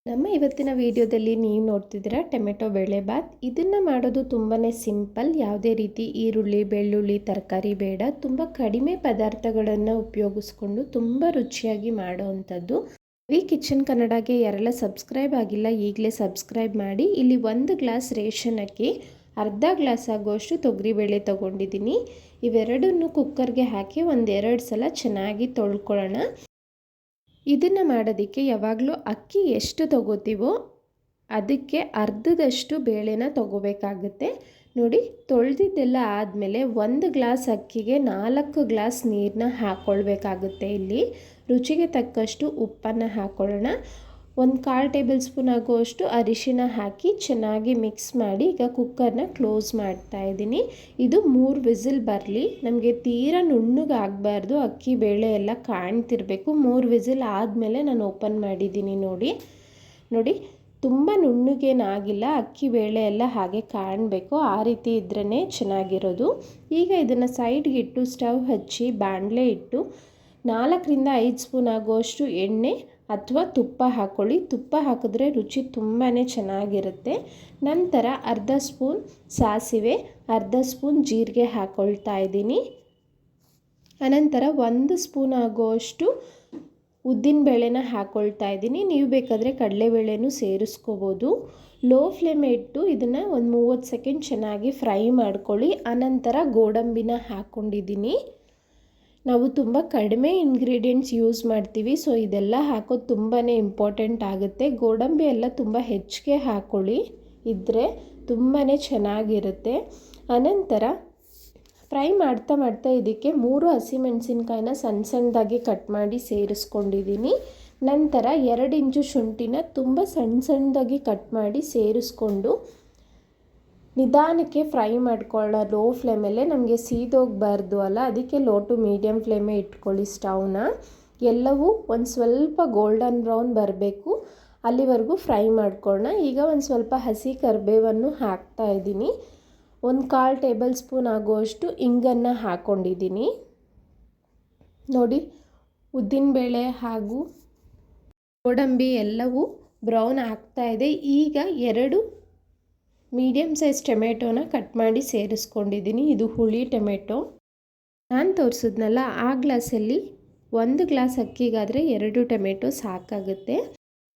ನಮ್ಮ ಇವತ್ತಿನ ವಿಡಿಯೋದಲ್ಲಿ ನೀವು ನೋಡ್ತಿದ್ದೀರಾ ಟೊಮೆಟೊ ಬೇಳೆಬಾತ್. ಇದನ್ನು ಮಾಡೋದು ತುಂಬಾ ಸಿಂಪಲ್. ಯಾವುದೇ ರೀತಿ ಈರುಳ್ಳಿ ಬೆಳ್ಳುಳ್ಳಿ ತರಕಾರಿ ಬೇಡ. ತುಂಬ ಕಡಿಮೆ ಪದಾರ್ಥಗಳನ್ನು ಉಪಯೋಗಿಸ್ಕೊಂಡು ತುಂಬ ರುಚಿಯಾಗಿ ಮಾಡೋವಂಥದ್ದು. ಈ ಕಿಚನ್ ಕನ್ನಡಗೆ ಯಾರೆಲ್ಲ ಸಬ್ಸ್ಕ್ರೈಬ್ ಆಗಿಲ್ಲ ಈಗಲೇ ಸಬ್ಸ್ಕ್ರೈಬ್ ಮಾಡಿ. ಇಲ್ಲಿ 1 ಗ್ಲಾಸ್ ರೇಷನ್ ಅಕ್ಕಿ, ಅರ್ಧ ಗ್ಲಾಸ್ ಆಗುವಷ್ಟು ತೊಗರಿಬೇಳೆ ತೊಗೊಂಡಿದ್ದೀನಿ. ಇವೆರಡನ್ನು ಕುಕ್ಕರ್ಗೆ ಹಾಕಿ 1-2 ಸಲ ಚೆನ್ನಾಗಿ ತೊಳ್ಕೊಳ್ಳೋಣ. ಇದನ್ನು ಮಾಡೋದಕ್ಕೆ ಯಾವಾಗಲೂ ಅಕ್ಕಿ ಎಷ್ಟು ತೊಗೋತೀವೋ ಅದಕ್ಕೆ ಅರ್ಧದಷ್ಟು ಬೇಳೆನ ತೊಗೋಬೇಕಾಗುತ್ತೆ. ನೋಡಿ, ತೊಳೆದಿದ್ದೆಲ್ಲ ಆದಮೇಲೆ 1 ಗ್ಲಾಸ್ ಅಕ್ಕಿಗೆ 4 ಗ್ಲಾಸ್ ನೀರನ್ನ ಹಾಕ್ಕೊಳ್ಬೇಕಾಗುತ್ತೆ. ಇಲ್ಲಿ ರುಚಿಗೆ ತಕ್ಕಷ್ಟು ಉಪ್ಪನ್ನು ಹಾಕ್ಕೊಳ್ಳೋಣ. 1/4 ಟೇಬಲ್ ಸ್ಪೂನ್ ಆಗುವಷ್ಟು ಅರಿಶಿನ ಹಾಕಿ ಚೆನ್ನಾಗಿ ಮಿಕ್ಸ್ ಮಾಡಿ ಈಗ ಕುಕ್ಕರ್ನ ಕ್ಲೋಸ್ ಮಾಡ್ತಾ ಇದ್ದೀನಿ. ಇದು 3 ವಿಸಿಲ್ ಬರಲಿ. ನಮಗೆ ತೀರಾ ನುಣ್ಣಗಾಗಬಾರ್ದು, ಅಕ್ಕಿ ಬೇಳೆ ಎಲ್ಲ ಕಾಣ್ತಿರಬೇಕು. 3 ವಿಸಿಲ್ ಆದಮೇಲೆ ನಾನು ಓಪನ್ ಮಾಡಿದ್ದೀನಿ. ನೋಡಿ ತುಂಬ ನುಣ್ಣಗೇನಾಗಿಲ್ಲ, ಅಕ್ಕಿ ಬೇಳೆ ಎಲ್ಲ ಹಾಗೆ ಕಾಣಬೇಕು. ಆ ರೀತಿ ಇದ್ರೇ ಚೆನ್ನಾಗಿರೋದು. ಈಗ ಇದನ್ನು ಸೈಡ್ಗೆ ಇಟ್ಟು ಸ್ಟವ್ ಹಚ್ಚಿ ಬಾಣಲೆ ಇಟ್ಟು 4-5 ಸ್ಪೂನ್ ಆಗುವಷ್ಟು ಎಣ್ಣೆ ಅಥವಾ ತುಪ್ಪ ಹಾಕ್ಕೊಳ್ಳಿ. ತುಪ್ಪ ಹಾಕಿದ್ರೆ ರುಚಿ ತುಂಬಾ ಚೆನ್ನಾಗಿರುತ್ತೆ. ನಂತರ ಅರ್ಧ ಸ್ಪೂನ್ ಸಾಸಿವೆ, ಅರ್ಧ ಸ್ಪೂನ್ ಜೀರಿಗೆ ಹಾಕ್ಕೊಳ್ತಾ ಇದ್ದೀನಿ. ಅನಂತರ 1 ಸ್ಪೂನ್ ಆಗುವಷ್ಟು ಉದ್ದಿನಬೇಳೆನ ಹಾಕ್ಕೊಳ್ತಾ ಇದ್ದೀನಿ. ನೀವು ಬೇಕಾದರೆ ಕಡಲೆಬೇಳೆನೂ ಸೇರಿಸ್ಕೋಬೋದು. ಲೋ ಫ್ಲೇಮ್ ಇಟ್ಟು ಇದನ್ನು ಒಂದು 30 ಸೆಕೆಂಡ್ ಚೆನ್ನಾಗಿ ಫ್ರೈ ಮಾಡ್ಕೊಳ್ಳಿ. ಅನಂತರ ಗೋಡಂಬಿನ ಹಾಕ್ಕೊಂಡಿದ್ದೀನಿ. ನಾವು ತುಂಬ ಕಡಿಮೆ ಇಂಗ್ರೀಡಿಯೆಂಟ್ಸ್ ಯೂಸ್ ಮಾಡ್ತೀವಿ, ಸೊ ಇದೆಲ್ಲ ಹಾಕೋದು ತುಂಬಾ ಇಂಪಾರ್ಟೆಂಟ್ ಆಗುತ್ತೆ. ಗೋಡಂಬಿ ಎಲ್ಲ ತುಂಬ ಹೆಚ್ಚಿಗೆ ಹಾಕ್ಕೊಳ್ಳಿ, ಇದ್ದರೆ ತುಂಬಾ ಚೆನ್ನಾಗಿರುತ್ತೆ. ಅನಂತರ ಫ್ರೈ ಮಾಡ್ತಾ ಇದಕ್ಕೆ 3 ಹಸಿಮೆಣಸಿನ್ಕಾಯಿನ ಸಣ್ಣದಾಗಿ ಕಟ್ ಮಾಡಿ ಸೇರಿಸ್ಕೊಂಡಿದ್ದೀನಿ. ನಂತರ 2 ಇಂಚು ಶುಂಠಿನ ತುಂಬ ಸಣ್ಣದಾಗಿ ಕಟ್ ಮಾಡಿ ಸೇರಿಸ್ಕೊಂಡು ನಿಧಾನಕ್ಕೆ ಫ್ರೈ ಮಾಡ್ಕೊಳ್ಳೋಣ. ಲೋ ಫ್ಲೇಮಲ್ಲೇ, ನಮಗೆ ಸೀದೋಗಬಾರ್ದು ಅಲ್ಲ, ಅದಕ್ಕೆ ಲೋ ಟು ಮೀಡಿಯಮ್ ಫ್ಲೇಮೇ ಇಟ್ಕೊಳ್ಳಿ ಸ್ಟವ್ನ. ಎಲ್ಲವೂ ಒಂದು ಸ್ವಲ್ಪ ಗೋಲ್ಡನ್ ಬ್ರೌನ್ ಬರಬೇಕು, ಅಲ್ಲಿವರೆಗೂ ಫ್ರೈ ಮಾಡ್ಕೊಳ್ಳೋಣ. ಈಗ ಒಂದು ಸ್ವಲ್ಪ ಹಸಿ ಕರಿಬೇವನ್ನು ಹಾಕ್ತಾ ಇದ್ದೀನಿ. 1/4 ಟೇಬಲ್ ಸ್ಪೂನ್ ಆಗುವಷ್ಟು ಇಂಗನ್ನು ಹಾಕ್ಕೊಂಡಿದ್ದೀನಿ. ನೋಡಿ, ಉದ್ದಿನಬೇಳೆ ಹಾಗೂ ಗೋಡಂಬಿ ಎಲ್ಲವೂ ಬ್ರೌನ್ ಆಗ್ತಾ ಇದೆ. ಈಗ 2 ಮೀಡಿಯಮ್ ಸೈಜ್ ಟೊಮೆಟೊನ ಕಟ್ ಮಾಡಿ ಸೇರಿಸ್ಕೊಂಡಿದ್ದೀನಿ. ಇದು ಹುಳಿ ಟೊಮೆಟೊ. ನಾನು ತೋರಿಸಿದ್ನಲ್ಲ ಆ ಗ್ಲಾಸಲ್ಲಿ 1 ಗ್ಲಾಸ್ ಅಕ್ಕಿಗಾದರೆ 2 ಟೊಮೆಟೊ ಸಾಕಾಗುತ್ತೆ.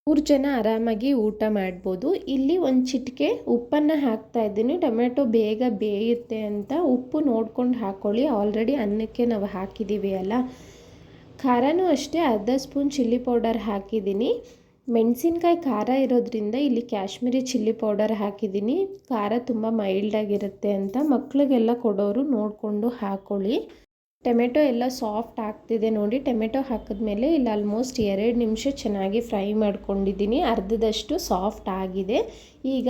3 ಜನ ಆರಾಮಾಗಿ ಊಟ ಮಾಡ್ಬೋದು. ಇಲ್ಲಿ ಒಂದು ಚಿಟಿಕೆ ಉಪ್ಪನ್ನು ಹಾಕ್ತಾ ಇದ್ದೀನಿ. ಟೊಮೆಟೊ ಬೇಗ ಬೇಯುತ್ತೆ ಅಂತ ಉಪ್ಪು ನೋಡ್ಕೊಂಡು ಹಾಕ್ಕೊಳ್ಳಿ. ಆಲ್ರೆಡಿ ಅನ್ನಕ್ಕೆ ನಾವು ಹಾಕಿದ್ದೀವಿ ಅಲ್ಲ. ಖಾರನೂ ಅಷ್ಟೇ, ಅರ್ಧ ಸ್ಪೂನ್ ಚಿಲ್ಲಿ ಪೌಡರ್ ಹಾಕಿದ್ದೀನಿ. ಮೆಣಸಿನ್ಕಾಯಿ ಖಾರ ಇರೋದ್ರಿಂದ ಇಲ್ಲಿ ಕಾಶ್ಮೀರಿ ಚಿಲ್ಲಿ ಪೌಡರ್ ಹಾಕಿದ್ದೀನಿ. ಖಾರ ತುಂಬ ಮೈಲ್ಡಾಗಿರುತ್ತೆ ಅಂತ ಮಕ್ಕಳಿಗೆಲ್ಲ ಕೊಡೋರು ನೋಡಿಕೊಂಡು ಹಾಕ್ಕೊಳ್ಳಿ. ಟೊಮೆಟೊ ಎಲ್ಲ ಸಾಫ್ಟ್ ಆಗ್ತಿದೆ ನೋಡಿ. ಟೊಮೆಟೊ ಹಾಕಿದ್ಮೇಲೆ ಇಲ್ಲಿ ಆಲ್ಮೋಸ್ಟ್ 2 ನಿಮಿಷ ಚೆನ್ನಾಗಿ ಫ್ರೈ ಮಾಡ್ಕೊಂಡಿದ್ದೀನಿ. ಅರ್ಧದಷ್ಟು ಸಾಫ್ಟ್ ಆಗಿದೆ. ಈಗ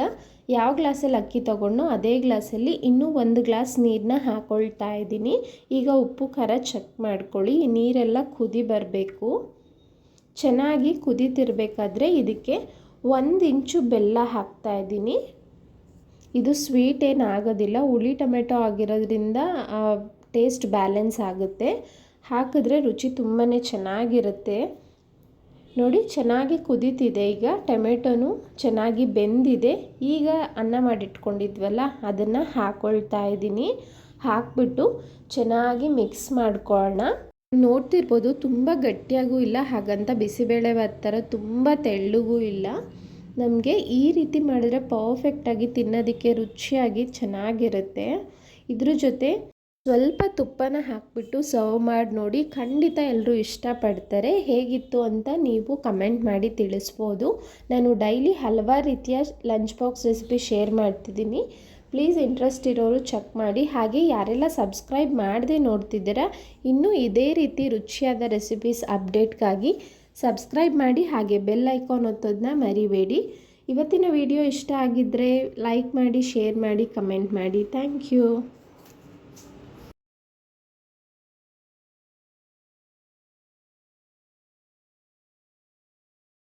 ಯಾವ ಗ್ಲಾಸಲ್ಲಿ ಅಕ್ಕಿ ತೊಗೊಂಡು ಅದೇ ಗ್ಲಾಸಲ್ಲಿ ಇನ್ನೂ 1 ಗ್ಲಾಸ್ ನೀರನ್ನ ಹಾಕ್ಕೊಳ್ತಾ ಇದ್ದೀನಿ. ಈಗ ಉಪ್ಪು ಖಾರ ಚೆಕ್ ಮಾಡ್ಕೊಳ್ಳಿ. ನೀರೆಲ್ಲ ಕುದಿ ಬರಬೇಕು. ಚೆನ್ನಾಗಿ ಕುದೀತಿರ್ಬೇಕಾದ್ರೆ ಇದಕ್ಕೆ 1 ಇಂಚು ಬೆಲ್ಲ ಹಾಕ್ತಾ ಇದ್ದೀನಿ. ಇದು ಸ್ವೀಟ್ ಏನಾಗೋದಿಲ್ಲ, ಹುಳಿ ಟೊಮೆಟೊ ಆಗಿರೋದ್ರಿಂದ ಟೇಸ್ಟ್ ಬ್ಯಾಲೆನ್ಸ್ ಆಗುತ್ತೆ. ಹಾಕಿದ್ರೆ ರುಚಿ ತುಂಬಾ ಚೆನ್ನಾಗಿರುತ್ತೆ. ನೋಡಿ, ಚೆನ್ನಾಗಿ ಕುದೀತಿದೆ. ಈಗ ಟೊಮೆಟೊನು ಚೆನ್ನಾಗಿ ಬೆಂದಿದೆ. ಈಗ ಅನ್ನ ಮಾಡಿಟ್ಕೊಂಡಿದ್ವಲ್ಲ ಅದನ್ನು ಹಾಕ್ಕೊಳ್ತಾ ಇದ್ದೀನಿ. ಹಾಕ್ಬಿಟ್ಟು ಚೆನ್ನಾಗಿ ಮಿಕ್ಸ್ ಮಾಡ್ಕೊಳ್ಳೋಣ. ನೋಡ್ತಿರ್ಬೋದು ತುಂಬ ಗಟ್ಟಿಯಾಗೂ ಇಲ್ಲ, ಹಾಗಂತ ಬಿಸಿಬೇಳೆಭಾತ್ ಥರ ತುಂಬ ತೆಳ್ಳಗೂ ಇಲ್ಲ. ನಮಗೆ ಈ ರೀತಿ ಮಾಡಿದ್ರೆ ಪರ್ಫೆಕ್ಟಾಗಿ ತಿನ್ನೋದಕ್ಕೆ ರುಚಿಯಾಗಿ ಚೆನ್ನಾಗಿರುತ್ತೆ. ಇದ್ರ ಜೊತೆ ಸ್ವಲ್ಪ ತುಪ್ಪನ ಹಾಕ್ಬಿಟ್ಟು ಸರ್ವ್ ಮಾಡಿ ನೋಡಿ, ಖಂಡಿತ ಎಲ್ಲರೂ ಇಷ್ಟಪಡ್ತಾರೆ. ಹೇಗಿತ್ತು ಅಂತ ನೀವು ಕಮೆಂಟ್ ಮಾಡಿ ತಿಳಿಸ್ಬೋದು. ನಾನು ಡೈಲಿ ಹಲವಾರು ರೀತಿಯ ಲಂಚ್ ಬಾಕ್ಸ್ ರೆಸಿಪಿ ಶೇರ್ ಮಾಡ್ತಿದ್ದೀನಿ. ಪ್ಲೀಸ್ ಇಂಟ್ರೆಸ್ಟ್ ಇರೋರು ಚೆಕ್ ಮಾಡಿ. ಹಾಗೆ ಯಾರೆಲ್ಲ ಸಬ್ಸ್ಕ್ರೈಬ್ ಮಾಡದೆ ನೋಡ್ತಿದ್ದೀರಾ, ಇನ್ನೂ ಇದೇ ರೀತಿ ರುಚಿಯಾದ ರೆಸಿಪೀಸ್ ಅಪ್ಡೇಟ್ಗಾಗಿ ಸಬ್ಸ್ಕ್ರೈಬ್ ಮಾಡಿ. ಹಾಗೆ ಬೆಲ್ ಐಕಾನ್ ಒತ್ತೋದನ್ನ ಮರಿಬೇಡಿ. ಇವತ್ತಿನ ವಿಡಿಯೋ ಇಷ್ಟ ಆಗಿದ್ದರೆ ಲೈಕ್ ಮಾಡಿ, ಶೇರ್ ಮಾಡಿ, ಕಮೆಂಟ್ ಮಾಡಿ. Thank you.